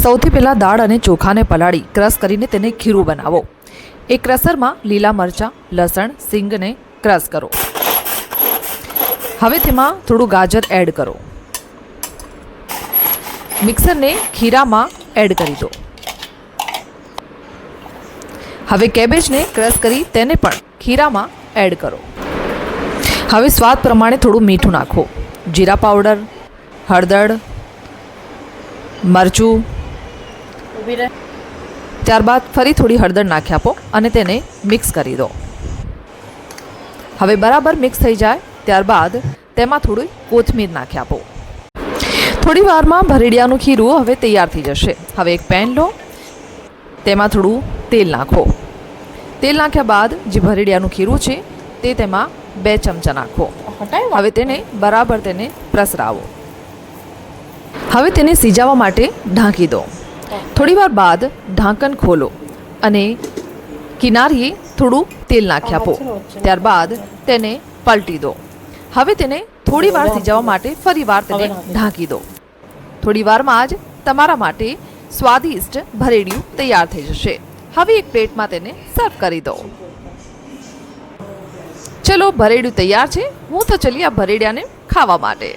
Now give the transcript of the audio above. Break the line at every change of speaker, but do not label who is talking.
સૌથી પહેલાં દાળ અને ચોખાને પલાળી ક્રશ કરીને તેને ખીરું બનાવો। એક ક્રશરમાં લીલા મરચાં, લસણ, સિંગને ક્રશ કરો। હવે તેમાં થોડું ગાજર એડ કરો। મિક્સરને ખીરામાં એડ કરી દો। હવે કેબેજને ક્રશ કરી તેને પણ ખીરામાં એડ કરો। હવે સ્વાદ પ્રમાણે થોડું મીઠું નાખો, જીરા પાવડર, હળદર, મરચું, ત્યારબાદ ફરી થોડી હળદર નાખી આપો અને તેને મિક્સ કરી દો। હવે બરાબર મિક્સ થઈ જાય ત્યારબાદ તેમાં થોડી કોથમીર નાખી આપો। થોડી વારમાં ભરેડિયાનું ખીરું હવે તૈયાર થઈ જશે। હવે એક પેન લો, તેમાં થોડું તેલ નાખો। તેલ નાખ્યા બાદ જે ભરેડિયાનું ખીરું છે તે તેમાં 2 ચમચા નાખો। હવે તેને બરાબર પ્રસરાવો। હવે તેને સિજાવવા માટે ઢાંકી દો। થોડી વાર બાદ ઢાંકણ ખોલો અને કિનારીએ થોડું તેલ નાખી આપો। ત્યારબાદ તેને પલટી દો। હવે તેને થોડી વાર સિજાવવા માટે ફરીવાર તેને ઢાંકી દો। થોડી વારમાં જ તમારા માટે સ્વાદિષ્ટ ભરેડિયું તૈયાર થઈ જશે। હવે એક પ્લેટમાં તેને સર્વ કરી દો। ચલો, ભરેડિયું તૈયાર છે। હું તો ચલી આ ભરેડિયાને ખાવા માટે।